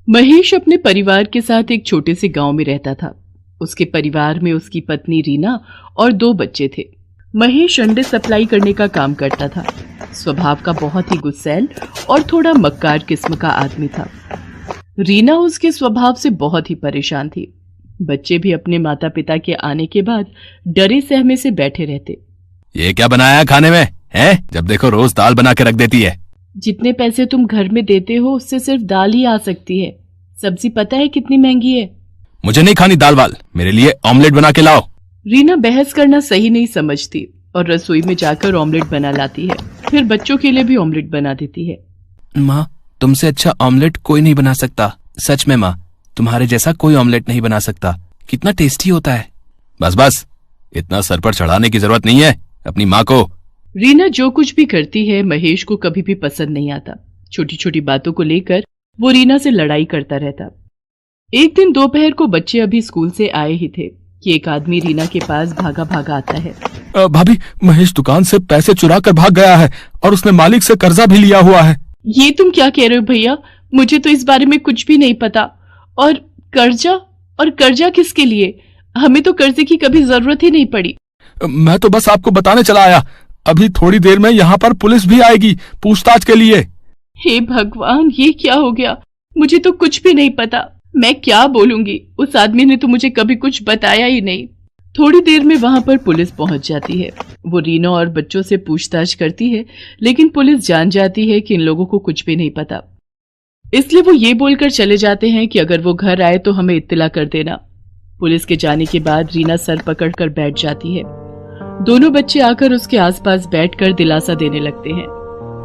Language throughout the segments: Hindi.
महेश अपने परिवार के साथ एक छोटे से गांव में रहता था। उसके परिवार में उसकी पत्नी रीना और 2 बच्चे थे। महेश अंडे सप्लाई करने का काम करता था। स्वभाव का बहुत ही गुस्सैल और थोड़ा मक्कार किस्म का आदमी था। रीना उसके स्वभाव से बहुत ही परेशान थी। बच्चे भी अपने माता पिता के आने के बाद डरे सहमे से बैठे रहते। ये क्या बनाया खाने में है? जब देखो रोज दाल बना के रख देती है। जितने पैसे तुम घर में देते हो उससे सिर्फ दाल ही आ सकती है। सब्जी पता है कितनी महंगी है। मुझे नहीं खानी दाल वाल, मेरे लिए ऑमलेट बना के लाओ। रीना बहस करना सही नहीं समझती और रसोई में जाकर ऑमलेट बना लाती है। फिर बच्चों के लिए भी ऑमलेट बना देती है। माँ, तुमसे अच्छा ऑमलेट कोई नहीं बना सकता। सच में माँ, तुम्हारे जैसा कोई ऑमलेट नहीं बना सकता। कितना टेस्टी होता है। बस बस, इतना सर पर चढ़ाने की जरूरत नहीं है अपनी माँ को। रीना जो कुछ भी करती है महेश को कभी भी पसंद नहीं आता। छोटी छोटी बातों को लेकर वो रीना से लड़ाई करता रहता। एक दिन दोपहर को बच्चे अभी स्कूल से आए ही थे कि एक आदमी रीना के पास भागा भागा आता है। भाभी, महेश दुकान से पैसे चुरा कर भाग गया है और उसने मालिक से कर्जा भी लिया हुआ है। ये तुम क्या कह रहे हो भैया? मुझे तो इस बारे में कुछ भी नहीं पता। और कर्जा किसके लिए? हमें तो कर्जे की कभी जरूरत ही नहीं पड़ी। मैं तो बस आपको बताने चला आया। अभी थोड़ी देर में यहाँ पर पुलिस भी आएगी पूछताछ के लिए। हे भगवान, ये क्या हो गया? मुझे तो कुछ भी नहीं पता। मैं क्या बोलूंगी? उस आदमी ने तो मुझे कभी कुछ बताया ही नहीं। थोड़ी देर में वहां पर पुलिस पहुंच जाती है। वो रीना और बच्चों से पूछताछ करती है, लेकिन पुलिस जान जाती है कि इन लोगों को कुछ भी नहीं पता। इसलिए वो ये बोलकर चले जाते हैं कि अगर वो घर आए तो हमें इत्तला कर देना। पुलिस के जाने के बाद रीना सर पकड़कर बैठ जाती है। दोनों बच्चे आकर उसके आसपास बैठकर दिलासा देने लगते हैं।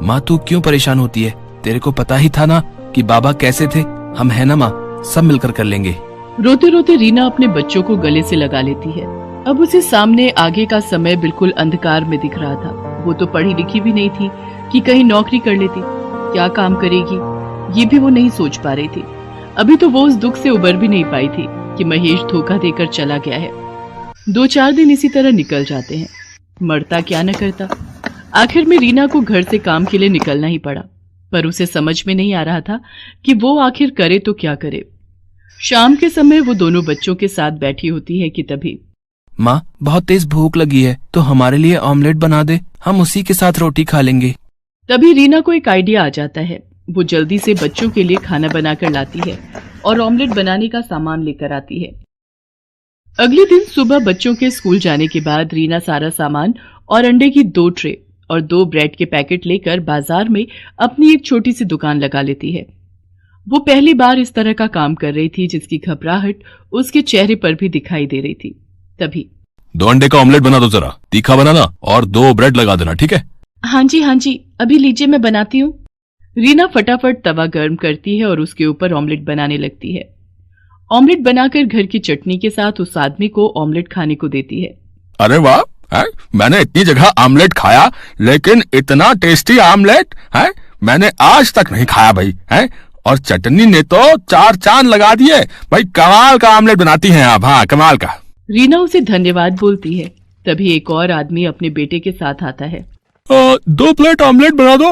माँ, तू क्यों परेशान होती है? तेरे को पता ही था ना कि बाबा कैसे थे। हम है ना माँ, सब मिलकर कर लेंगे। रोते रोते रीना अपने बच्चों को गले से लगा लेती है। अब उसे सामने आगे का समय बिल्कुल अंधकार में दिख रहा था। वो तो पढ़ी लिखी भी नहीं थी कि कहीं नौकरी कर लेती। क्या काम करेगी ये भी वो नहीं सोच पा रही थी। अभी तो वो उस दुख से उबर भी नहीं पाई थी कि महेश धोखा देकर चला गया है। 2-4 दिन इसी तरह निकल जाते हैं। मरता क्या न करता। आखिर में रीना को घर से काम के लिए निकलना ही पड़ा, पर उसे समझ में नहीं आ रहा था कि वो आखिर करे तो क्या करे। शाम के समय वो दोनों बच्चों के साथ बैठी होती है कि तभी, माँ, बहुत तेज भूख लगी है तो हमारे लिए ऑमलेट बना दे, हम उसी के साथ रोटी खा लेंगे। तभी रीना को एक आइडिया आ जाता है। वो जल्दी से बच्चों के लिए खाना बनाकर लाती है और ऑमलेट बनाने का सामान लेकर आती है। अगले दिन सुबह बच्चों के स्कूल जाने के बाद रीना सारा सामान और अंडे की 2 ट्रे और 2 ब्रेड के पैकेट लेकर बाजार में अपनी एक छोटी सी दुकान लगा लेती है। वो पहली बार इस तरह का काम कर रही थी जिसकी घबराहट उसके चेहरे पर भी दिखाई दे रही थी। तभी, 2 अंडे का ऑमलेट बना दो जरा, तीखा बनाना और 2 ब्रेड लगा देना, ठीक है? हाँ जी, अभी लीजिए, मैं बनाती हूँ। रीना फटाफट तवा गर्म करती है और उसके ऊपर ऑमलेट बनाने लगती है। ऑमलेट बनाकर घर की चटनी के साथ उस आदमी को ऑमलेट खाने को देती है। अरे वाह, मैंने इतनी जगह ऑमलेट खाया लेकिन इतना टेस्टी ऑमलेट है मैंने आज तक नहीं खाया भाई। है और चटनी ने तो 4 चांद लगा दिए भाई। कमाल का ऑमलेट बनाती हैं आप। हाँ, कमाल का। रीना उसे धन्यवाद बोलती है। तभी एक और आदमी अपने बेटे के साथ आता है। 2 प्लेट ऑमलेट बना दो,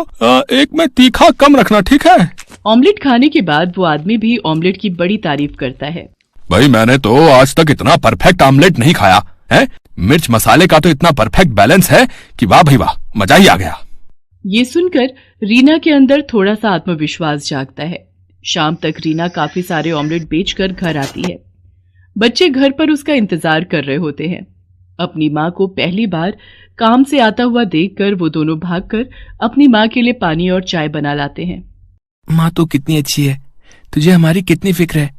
एक में तीखा कम रखना, ठीक है? ऑमलेट खाने के बाद वो आदमी भी ऑमलेट की बड़ी तारीफ करता है। भाई, मैंने तो आज तक इतना परफेक्ट ऑमलेट नहीं खाया है। मिर्च मसाले का तो इतना परफेक्ट बैलेंस है कि वाह भाई वाह, मजा ही आ गया। ये सुनकर रीना के अंदर थोड़ा सा आत्मविश्वास जागता है। शाम तक रीना काफी सारे ऑमलेट बेचकर घर आती है। बच्चे घर पर उसका इंतजार कर रहे होते हैं। अपनी माँ को पहली बार काम से आता हुआ देखकर वो दोनों भागकर अपनी माँ के लिए पानी और चाय बना लाते हैं। माँ तो कितनी अच्छी है, तुझे हमारी कितनी फिक्र है।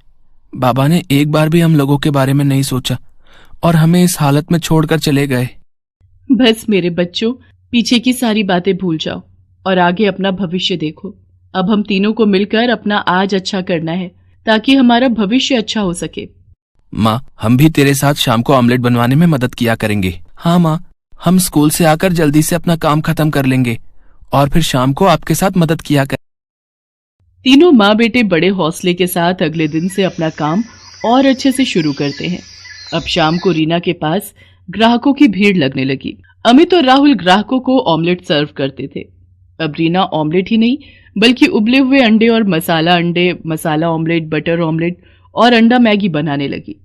बाबा ने एक बार भी हम लोगों के बारे में नहीं सोचा और हमें इस हालत में छोड़कर चले गए। बस मेरे बच्चों, पीछे की सारी बातें भूल जाओ और आगे अपना भविष्य देखो। अब हम तीनों को मिलकर अपना आज अच्छा करना है ताकि हमारा भविष्य अच्छा हो सके। माँ, हम भी तेरे साथ शाम को ऑमलेट बनवाने में मदद किया करेंगे। हाँ माँ, हम स्कूल से आकर जल्दी से अपना काम खत्म कर लेंगे और फिर शाम को आपके साथ मदद किया कर। तीनों माँ बेटे बड़े हौसले के साथ अगले दिन से अपना काम और अच्छे से शुरू करते हैं। अब शाम को रीना के पास ग्राहकों की भीड़ लगने लगी। अमित और राहुल ग्राहकों को ऑमलेट सर्व करते थे। अब रीना ऑमलेट ही नहीं बल्कि उबले हुए अंडे और अंडे, मसाला ऑमलेट, बटर ऑमलेट और अंडा मैगी बनाने लगी।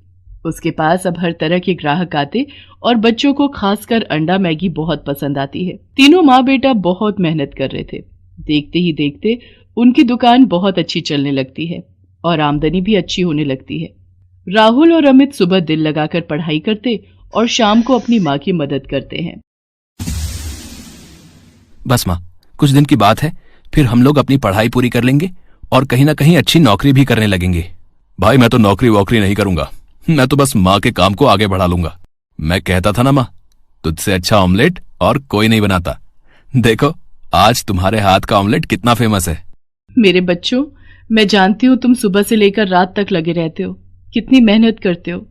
उसके पास अब हर तरह के ग्राहक आते और बच्चों को खासकर अंडा मैगी बहुत पसंद आती है। तीनों माँ बेटा बहुत मेहनत कर रहे थे। देखते ही देखते उनकी दुकान बहुत अच्छी चलने लगती है और आमदनी भी अच्छी होने लगती है। राहुल और अमित सुबह दिल लगाकर पढ़ाई करते और शाम को अपनी माँ की मदद करते हैं। बस माँ, कुछ दिन की बात है, फिर हम लोग अपनी पढ़ाई पूरी कर लेंगे और कहीं ना कहीं अच्छी नौकरी भी करने लगेंगे। भाई मैं तो नौकरी वोकरी नहीं करूंगा, मैं तो बस माँ के काम को आगे बढ़ा लूंगा। मैं कहता था ना माँ, तुझसे अच्छा ऑमलेट और कोई नहीं बनाता। देखो आज तुम्हारे हाथ का ऑमलेट कितना फेमस है। मेरे बच्चों, मैं जानती हूँ तुम सुबह से लेकर रात तक लगे रहते हो, कितनी मेहनत करते हो।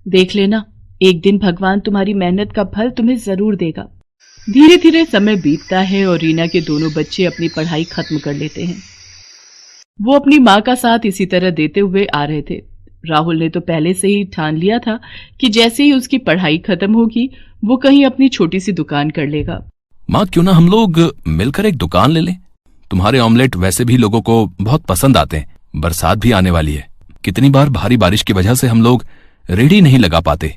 देख लेना, एक दिन भगवान तुम्हारी मेहनत का फल तुम्हें जरूर देगा। धीरे धीरे समय बीतता है और रीना के दोनों बच्चे अपनी पढ़ाई खत्म कर लेते हैं। वो अपनी माँ का साथ इसी तरह देते हुए आ रहे थे। राहुल ने तो पहले से ही ठान लिया था कि जैसे ही उसकी पढ़ाई खत्म होगी वो कहीं अपनी छोटी सी दुकान कर लेगा। माँ, क्यों ना हम लोग मिलकर एक दुकान ले लें? तुम्हारे ऑमलेट वैसे भी लोगों को बहुत पसंद आते हैं। बरसात भी आने वाली है, कितनी बार भारी बारिश की वजह से हम लोग रेडी नहीं लगा पाते।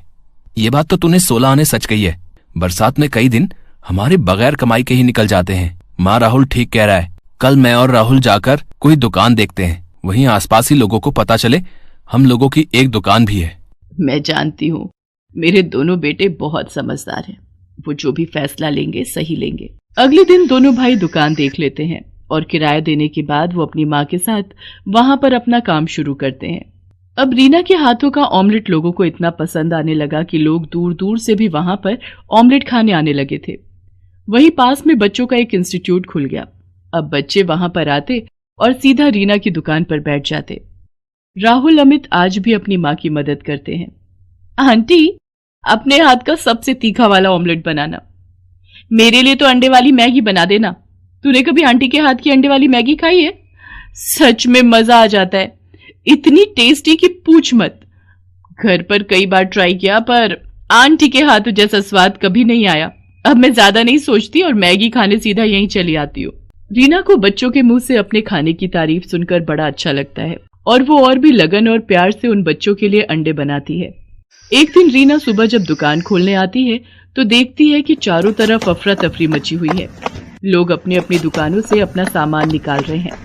ये बात तो तूने 16 आने सच कही है। बरसात में कई दिन हमारे बगैर कमाई के ही निकल जाते हैं। माँ, राहुल ठीक कह रहा है। कल मैं और राहुल जाकर कोई दुकान देखते हैं, वहीं आसपास ही लोगों को पता चले हम लोगों की एक दुकान भी है। मैं जानती हूँ मेरे दोनों बेटे बहुत समझदार हैं, वो जो भी फैसला लेंगे सही लेंगे। अगले दिन दोनों भाई दुकान देख लेते हैं और किराया देने के बाद वो अपनी माँ के साथ वहां पर अपना काम शुरू करते हैं। अब रीना के हाथों का ऑमलेट लोगों को इतना पसंद आने लगा कि लोग दूर दूर से भी वहां पर ऑमलेट खाने आने लगे थे। वहीं पास में बच्चों का एक इंस्टीट्यूट खुल गया। अब बच्चे वहां पर आते और सीधा रीना की दुकान पर बैठ जाते। राहुल अमित आज भी अपनी माँ की मदद करते हैं। आंटी, अपने हाथ का सबसे तीखा वाला ऑमलेट बनाना। मेरे लिए तो अंडे वाली मैगी बना देना। तूने कभी आंटी के हाथ की अंडे वाली मैगी खाई है? सच में मजा आ जाता है, इतनी टेस्टी कि पूछ मत। घर पर कई बार ट्राई किया पर आंटी के हाथों जैसा स्वाद कभी नहीं आया। अब मैं ज्यादा नहीं सोचती और मैगी खाने सीधा यहीं चली आती हूँ। रीना को बच्चों के मुंह से अपने खाने की तारीफ सुनकर बड़ा अच्छा लगता है और वो और भी लगन और प्यार से उन बच्चों के लिए अंडे बनाती है। एक दिन रीना सुबह जब दुकान खोलने आती है तो देखती है कि चारों तरफ अफरा तफरी मची हुई है। लोग अपनी अपनी दुकानों से अपना सामान निकाल रहे हैं।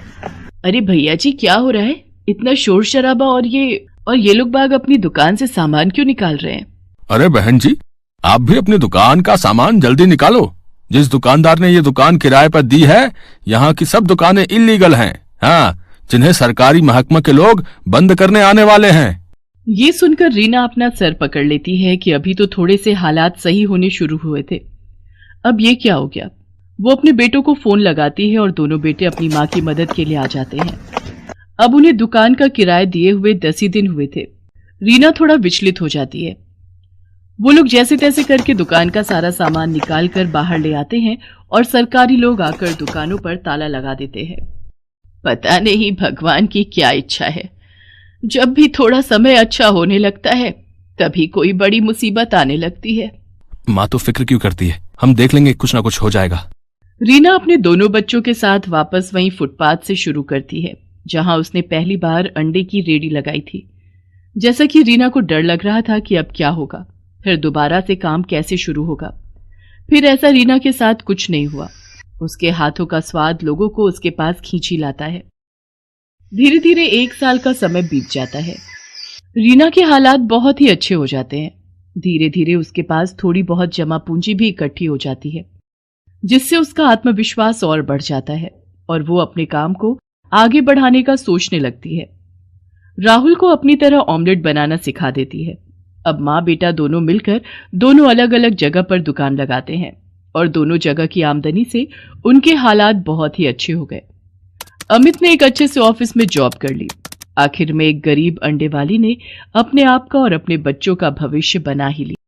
अरे भैया जी, क्या हो रहा है? इतना शोर शराबा और ये लोग बाग अपनी दुकान से सामान क्यों निकाल रहे हैं? अरे बहन जी, आप भी अपनी दुकान का सामान जल्दी निकालो। जिस दुकानदार ने ये दुकान किराए पर दी है, यहाँ की सब दुकानें इल्लीगल हैं। हाँ, जिन्हें सरकारी महकमा के लोग बंद करने आने वाले हैं। ये सुनकर रीना अपना सर पकड़ लेती है कि अभी तो थोड़े से हालात सही होने शुरू हुए थे, अब ये क्या हो गया। वो अपने बेटों को फोन लगाती है और दोनों बेटे अपनी माँ की मदद के लिए आ जाते हैं। अब उन्हें दुकान का किराया दिए हुए 10 ही दिन हुए थे। रीना थोड़ा विचलित हो जाती है। वो लोग जैसे तैसे करके दुकान का सारा सामान निकाल कर बाहर ले आते हैं और सरकारी लोग आकर दुकानों पर ताला लगा देते हैं। पता नहीं भगवान की क्या इच्छा है, जब भी थोड़ा समय अच्छा होने लगता है तभी कोई बड़ी मुसीबत आने लगती है। माँ तो फिक्र क्यों करती है, हम देख लेंगे, कुछ ना कुछ हो जाएगा। रीना अपने दोनों बच्चों के साथ वापस वहीं फुटपाथ से शुरू करती है जहां उसने पहली बार अंडे की रेडी लगाई थी। जैसा कि रीना को डर लग रहा था कि अब क्या होगा, फिर दोबारा से काम कैसे शुरू होगा। फिर ऐसा रीना के साथ कुछ नहीं हुआ। उसके हाथों का स्वाद लोगों को उसके पास खींची लाता है। धीरे धीरे 1 साल का समय बीत जाता है। रीना के हालात बहुत ही अच्छे हो जाते हैं। धीरे धीरे उसके पास थोड़ी बहुत जमा पूंजी भी इकट्ठी हो जाती है, जिससे उसका आत्मविश्वास और बढ़ जाता है और वो अपने काम को आगे बढ़ाने का सोचने लगती है। राहुल को अपनी तरह ऑमलेट बनाना सिखा देती है। अब माँ बेटा दोनों मिलकर दोनों अलग अलग जगह पर दुकान लगाते हैं और दोनों जगह की आमदनी से उनके हालात बहुत ही अच्छे हो गए। अमित ने एक अच्छे से ऑफिस में जॉब कर ली। आखिर में एक गरीब अंडे वाली ने अपने आप का और अपने बच्चों का भविष्य बना ही लिया।